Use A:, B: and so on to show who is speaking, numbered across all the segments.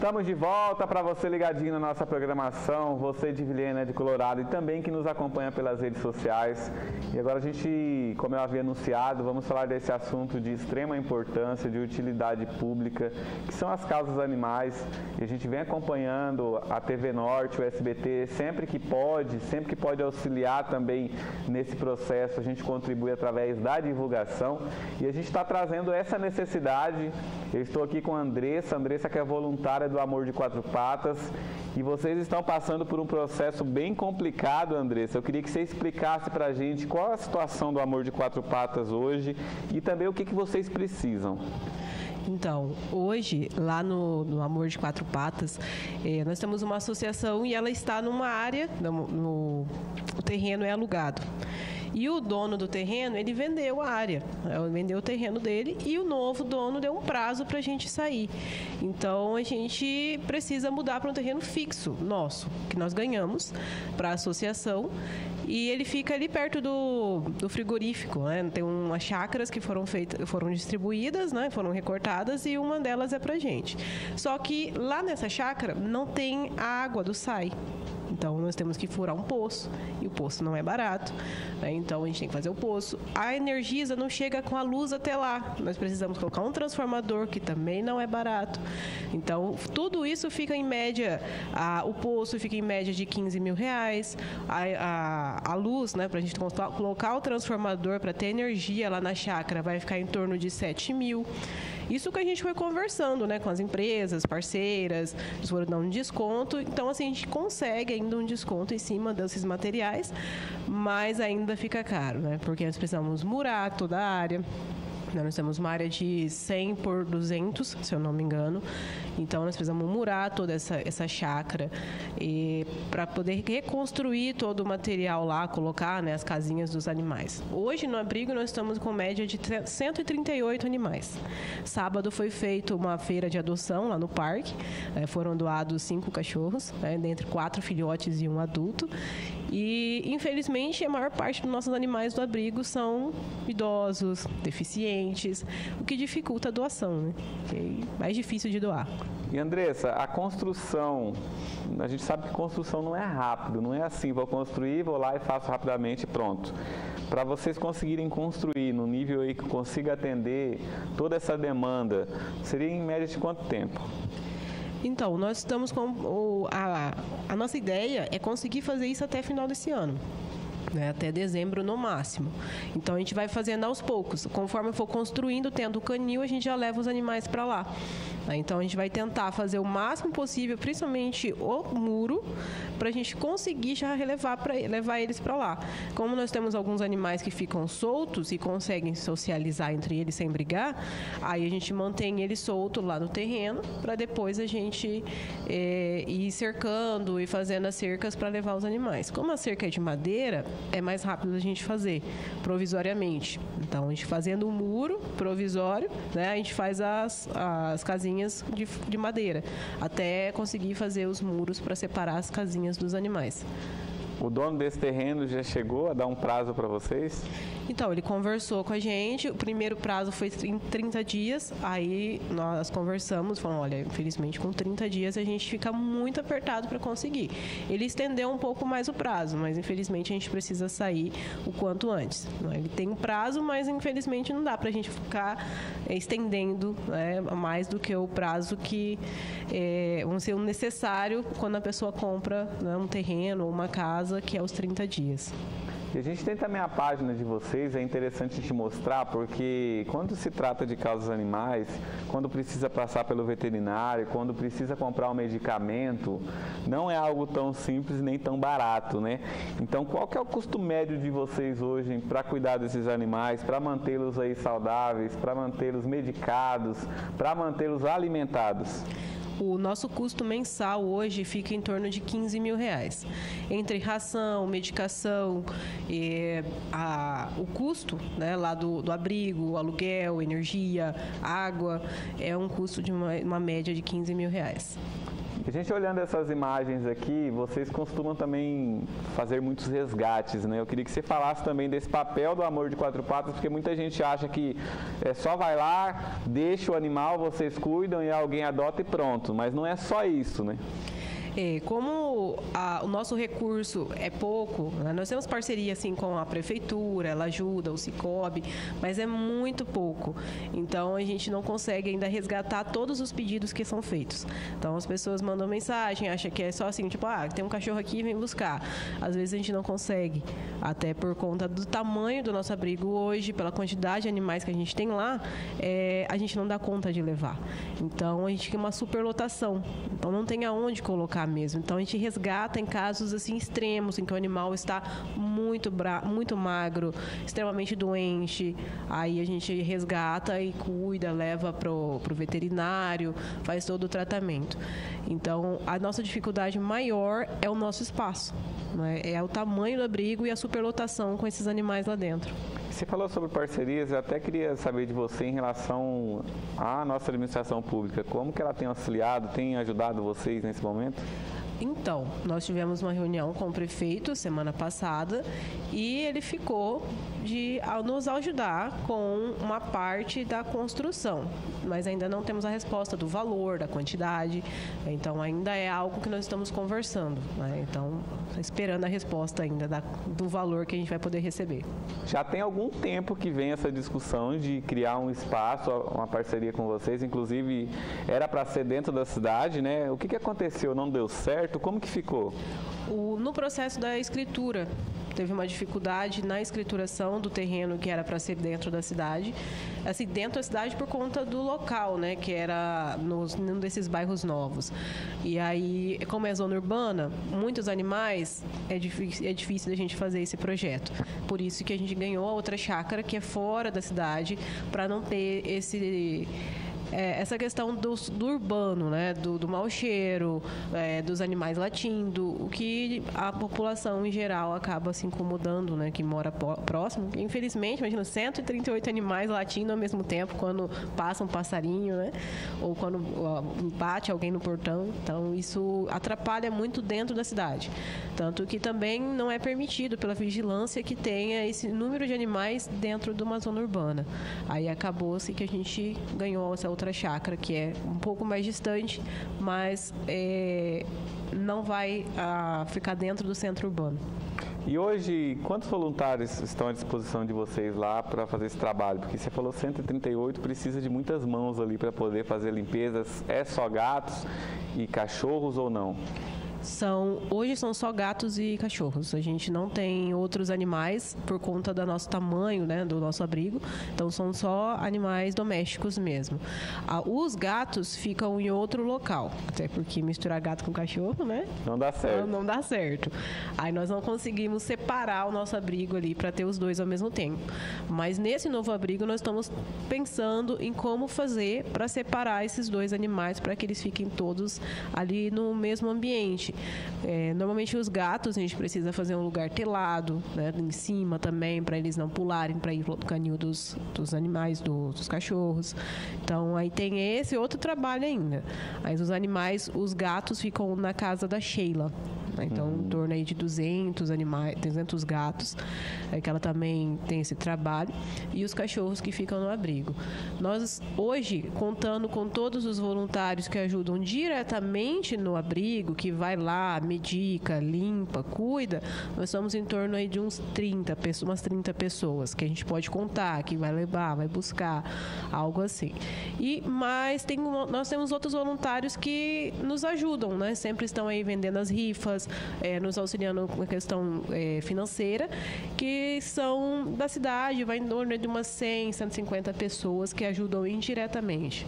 A: Estamos de volta para você ligadinho na nossa programação, você de Vilhena, de Colorado e também que nos acompanha pelas redes sociais. E agora a gente, como eu havia anunciado, vamos falar desse assunto de extrema importância, de utilidade pública, que são as causas animais. E a gente vem acompanhando a TV Norte, o SBT, sempre que pode auxiliar também nesse processo, a gente contribui através da divulgação. E a gente está trazendo essa necessidade. Eu estou aqui com a Andressa que é voluntária do Amor de Quatro Patas, e vocês estão passando por um processo bem complicado, Andressa. Eu queria que você explicasse para a gente qual é a situação do Amor de Quatro Patas hoje e também o que vocês precisam.
B: Então, hoje, lá no Amor de Quatro Patas, nós temos uma associação e ela está numa área, o terreno é alugado. E o dono do terreno, ele vendeu a área, vendeu o terreno dele e o novo dono deu um prazo para a gente sair. Então, a gente precisa mudar para um terreno fixo nosso, que nós ganhamos para a associação. E ele fica ali perto do frigorífico, né? Tem umas chácaras que foram distribuídas, né? Foram recortadas e uma delas é pra gente. Só que lá nessa chácara não tem a água do SAI. Então, nós temos que furar um poço, e o poço não é barato, né? Então, a gente tem que fazer o poço. A Energisa não chega com a luz até lá. Nós precisamos colocar um transformador, que também não é barato. Então, tudo isso fica em média, o poço fica em média de R$15 mil. A luz, né, para a gente colocar o transformador para ter energia lá na chácara, vai ficar em torno de R$7 mil. Isso que a gente foi conversando, né, com as empresas, parceiras, eles foram dando um desconto. Então, assim, a gente consegue ainda um desconto em cima desses materiais, mas ainda fica caro, né? Porque nós precisamos murar toda a área. Nós temos uma área de 100 por 200, se eu não me engano. Então, nós precisamos murar toda essa chácara para poder reconstruir todo o material lá, colocar, né, as casinhas dos animais. Hoje, no abrigo, nós estamos com média de 138 animais. Sábado foi feita uma feira de adoção lá no parque. Foram doados 5 cachorros, né, dentre 4 filhotes e um adulto. E, infelizmente, a maior parte dos nossos animais do abrigo são idosos, deficientes, o que dificulta a doação, né? Que é mais difícil de doar.
A: E, Andressa, a construção, a gente sabe que construção não é rápido, não é assim, vou construir, vou lá e faço rapidamente e pronto. Para vocês conseguirem construir no nível aí que consiga atender toda essa demanda, seria em média de quanto tempo?
B: Então, nós estamos com a nossa ideia é conseguir fazer isso até final desse ano, né? Até dezembro no máximo. Então, a gente vai fazendo aos poucos. Conforme for construindo, tendo o canil, a gente já leva os animais para lá. Então, a gente vai tentar fazer o máximo possível, principalmente o muro, para a gente conseguir já levar eles para lá. Como nós temos alguns animais que ficam soltos e conseguem socializar entre eles sem brigar, aí a gente mantém eles soltos lá no terreno, para depois a gente ir cercando e fazendo as cercas para levar os animais. Como a cerca é de madeira, é mais rápido a gente fazer provisoriamente. Então, a gente fazendo um muro provisório, né, a gente faz as casinhas de madeira, até conseguir fazer os muros para separar as casinhas dos animais.
A: O dono desse terreno já chegou a dar um prazo para vocês?
B: Então, ele conversou com a gente, o primeiro prazo foi em 30 dias, aí nós conversamos, falamos, olha, infelizmente com 30 dias a gente fica muito apertado para conseguir. Ele estendeu um pouco mais o prazo, mas infelizmente a gente precisa sair o quanto antes. Ele tem um prazo, mas infelizmente não dá para a gente ficar estendendo, né, mais do que o prazo que vamos ser necessário quando a pessoa compra, né, um terreno ou uma casa, que é os 30 dias.
A: E a gente tem também a página de vocês, é interessante te mostrar, porque quando se trata de causas animais, quando precisa passar pelo veterinário, quando precisa comprar um medicamento, não é algo tão simples nem tão barato, né? Então, qual que é o custo médio de vocês hoje para cuidar desses animais, para mantê-los aí saudáveis, para mantê-los medicados, para mantê-los alimentados?
B: O nosso custo mensal hoje fica em torno de R$15 mil. Entre ração, medicação, o custo, né, lá do abrigo, aluguel, energia, água, é um custo de uma média de R$15 mil.
A: A gente olhando essas imagens aqui, vocês costumam também fazer muitos resgates, né? Eu queria que você falasse também desse papel do Amor de Quatro Patas, porque muita gente acha que só vai lá, deixa o animal, vocês cuidam e alguém adota e pronto, mas não é só isso, né?
B: Como o nosso recurso é pouco, né? Nós temos parceria assim, com a prefeitura, ela ajuda, o Sicob, mas é muito pouco. Então, a gente não consegue ainda resgatar todos os pedidos que são feitos. Então, as pessoas mandam mensagem, acham que é só assim, tipo, tem um cachorro aqui, vem buscar. Às vezes, a gente não consegue, até por conta do tamanho do nosso abrigo hoje, pela quantidade de animais que a gente tem lá, a gente não dá conta de levar. Então, a gente tem uma superlotação. Então, não tem aonde colocar mesmo. Então, a gente resgata em casos assim extremos, em que o animal está muito magro, extremamente doente. Aí a gente resgata e cuida, leva pro veterinário, faz todo o tratamento. Então, a nossa dificuldade maior é o nosso espaço, né? É o tamanho do abrigo e a superlotação com esses animais lá dentro.
A: Você falou sobre parcerias, eu até queria saber de você em relação à nossa administração pública. Como que ela tem auxiliado, tem ajudado vocês nesse momento?
B: Então, nós tivemos uma reunião com o prefeito semana passada e ele ficou de nos ajudar com uma parte da construção, mas ainda não temos a resposta do valor, da quantidade, então ainda é algo que nós estamos conversando, né? Então, esperando a resposta ainda do valor que a gente vai poder receber.
A: Já tem algum tempo que vem essa discussão de criar um espaço, uma parceria com vocês, inclusive era para ser dentro da cidade, né? O que aconteceu? Não deu certo? Como que ficou?
B: No processo da escritura, teve uma dificuldade na escrituração do terreno que era para ser dentro da cidade, assim, dentro da cidade por conta do local, né, que era num desses bairros novos. E aí, como é zona urbana, muitos animais, é difícil da gente fazer esse projeto. Por isso que a gente ganhou a outra chácara, que é fora da cidade, para não ter essa questão do urbano, né? Do mau cheiro, dos animais latindo, o que a população em geral acaba se incomodando, né? Que mora próximo. Infelizmente, imagina, 138 animais latindo ao mesmo tempo quando passa um passarinho, né? Ou quando bate alguém no portão. Então, isso atrapalha muito dentro da cidade. Tanto que também não é permitido pela vigilância que tenha esse número de animais dentro de uma zona urbana. Aí acabou-se que a gente ganhou essa outra chácara, que é um pouco mais distante, mas não vai ficar dentro do centro urbano.
A: E hoje, quantos voluntários estão à disposição de vocês lá para fazer esse trabalho? Porque você falou 138, precisa de muitas mãos ali para poder fazer limpezas. É só gatos e cachorros ou não?
B: Hoje são só gatos e cachorros. A gente não tem outros animais por conta do nosso tamanho, né, do nosso abrigo. Então, são só animais domésticos mesmo. Os gatos ficam em outro local, até porque misturar gato com cachorro, né?
A: Não dá certo.
B: Não dá certo. Aí nós não conseguimos separar o nosso abrigo ali para ter os dois ao mesmo tempo. Mas nesse novo abrigo nós estamos pensando em como fazer para separar esses dois animais para que eles fiquem todos ali no mesmo ambiente. Normalmente os gatos a gente precisa fazer um lugar telado, né, em cima também, para eles não pularem para ir pro canil dos animais, dos cachorros. Então aí tem esse outro trabalho ainda. Mas os gatos ficam na casa da Sheila. Então, em torno aí de 200 gatos, que ela também tem esse trabalho, e os cachorros que ficam no abrigo. Nós, hoje, contando com todos os voluntários que ajudam diretamente no abrigo, que vai lá, medica, limpa, cuida, nós estamos em torno aí de umas 30 pessoas que a gente pode contar, que vai levar, vai buscar, algo assim. Mas nós temos outros voluntários que nos ajudam, né? Sempre estão aí vendendo as rifas, nos auxiliando com a questão financeira, que são da cidade, vai em torno de umas 100, 150 pessoas que ajudam indiretamente.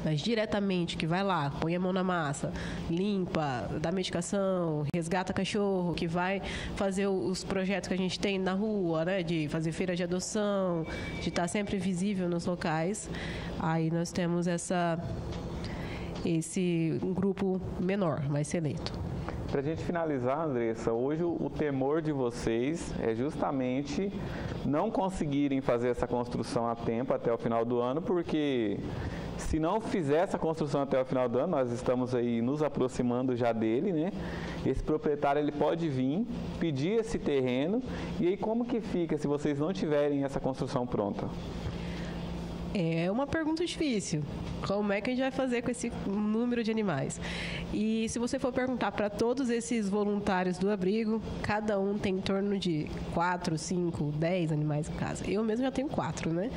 B: Mas diretamente, que vai lá, põe a mão na massa, limpa, dá medicação, resgata cachorro, que vai fazer os projetos que a gente tem na rua, né, de fazer feira de adoção, de estar sempre visível nos locais. Aí nós temos um grupo menor, mais seleto.
A: Para a gente finalizar, Andressa, hoje o temor de vocês é justamente não conseguirem fazer essa construção a tempo até o final do ano, porque Se não fizer essa construção até o final do ano, nós estamos aí nos aproximando já dele, né? Esse proprietário ele pode vir, pedir esse terreno, e aí como que fica se vocês não tiverem essa construção pronta?
B: É uma pergunta difícil. Como é que a gente vai fazer com esse número de animais? E se você for perguntar para todos esses voluntários do abrigo, cada um tem em torno de 4, 5, 10 animais em casa. Eu mesmo já tenho 4, né?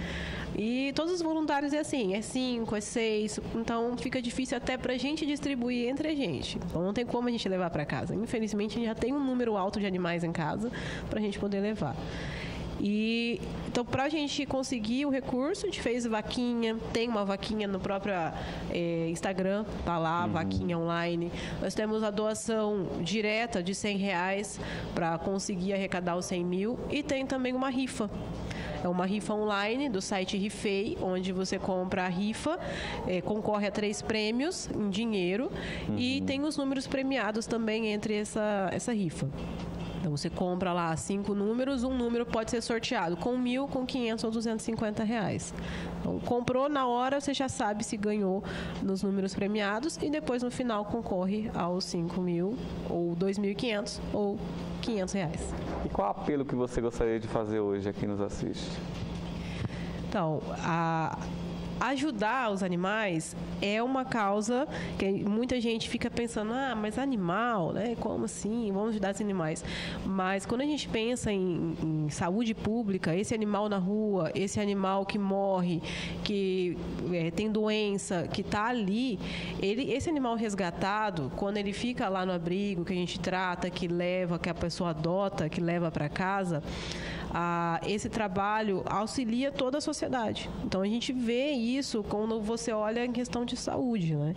B: E todos os voluntários é assim, é 5, é 6, então fica difícil até para a gente distribuir entre a gente. Então não tem como a gente levar para casa. Infelizmente, a gente já tem um número alto de animais em casa para a gente poder levar. E então, para a gente conseguir o recurso, a gente fez vaquinha, tem uma vaquinha no próprio Instagram, tá lá, vaquinha online. Nós temos a doação direta de R$100 para conseguir arrecadar os 100 mil, e tem também uma rifa. É uma rifa online do site Rifei, onde você compra a rifa, concorre a 3 prêmios em dinheiro, e tem os números premiados também entre essa rifa. Então, você compra lá 5 números, um número pode ser sorteado com 1.000, com 500 ou R$250. Então, comprou na hora, você já sabe se ganhou nos números premiados, e depois no final concorre aos 5.000 ou 2.500 ou R$500.
A: E qual apelo que você gostaria de fazer hoje a quem nos assiste?
B: Então, ajudar os animais é uma causa que muita gente fica pensando, mas animal, né? Como assim? Vamos ajudar os animais. Mas quando a gente pensa em saúde pública, esse animal na rua, esse animal que morre, que tem doença, que está ali, esse animal resgatado, quando ele fica lá no abrigo, que a gente trata, que leva, que a pessoa adota, que leva para casa, esse trabalho auxilia toda a sociedade. Então, a gente vê isso quando você olha em questão de saúde, né?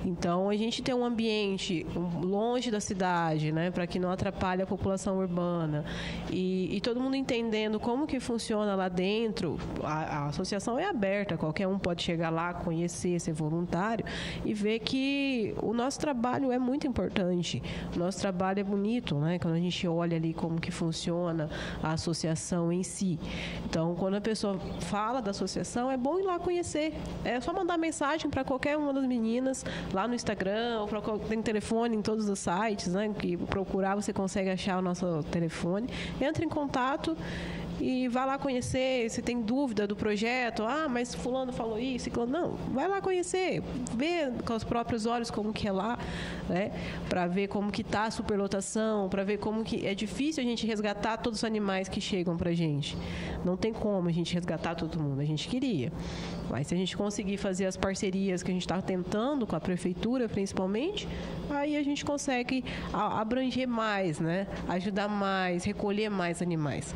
B: Então, a gente tem um ambiente longe da cidade, né, para que não atrapalhe a população urbana, e todo mundo entendendo como que funciona lá dentro. A associação é aberta, qualquer um pode chegar lá, conhecer, ser voluntário e ver que o nosso trabalho é muito importante. O nosso trabalho é bonito, né? Quando a gente olha ali como que funciona a associação em si. Então, quando a pessoa fala da associação, é bom ir lá conhecer. É só mandar mensagem para qualquer uma das meninas lá no Instagram, ou tem telefone em todos os sites, né? Que procurar, você consegue achar o nosso telefone. Entra em contato e vai lá conhecer. Se tem dúvida do projeto, mas fulano falou isso, ciclano, não, vai lá conhecer, ver com os próprios olhos como que é lá, né? Para ver como que está a superlotação, para ver como que é difícil a gente resgatar todos os animais que chegam para a gente. Não tem como a gente resgatar todo mundo, a gente queria. Mas se a gente conseguir fazer as parcerias que a gente está tentando com a prefeitura, principalmente, aí a gente consegue abranger mais, né? Ajudar mais, recolher mais animais.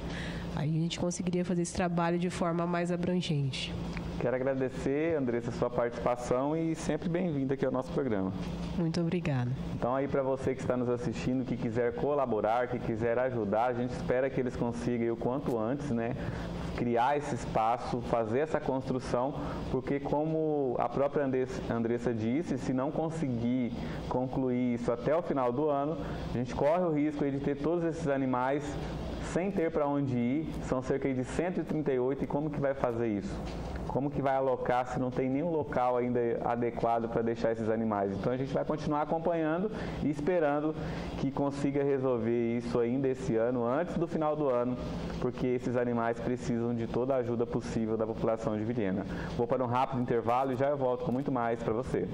B: Aí a gente conseguiria fazer esse trabalho de forma mais abrangente.
A: Quero agradecer, Andressa, a sua participação, e sempre bem-vinda aqui ao nosso programa.
B: Muito obrigada.
A: Então, aí para você que está nos assistindo, que quiser colaborar, que quiser ajudar, a gente espera que eles consigam o quanto antes, né, criar esse espaço, fazer essa construção, porque como a própria Andressa disse, se não conseguir concluir isso até o final do ano, a gente corre o risco de ter todos esses animais sem ter para onde ir. São cerca de 138, e como que vai fazer isso? Como que vai alocar se não tem nenhum local ainda adequado para deixar esses animais? Então, a gente vai continuar acompanhando e esperando que consiga resolver isso ainda esse ano, antes do final do ano, porque esses animais precisam de toda a ajuda possível da população de Vilhena. Vou para um rápido intervalo e já eu volto com muito mais para você.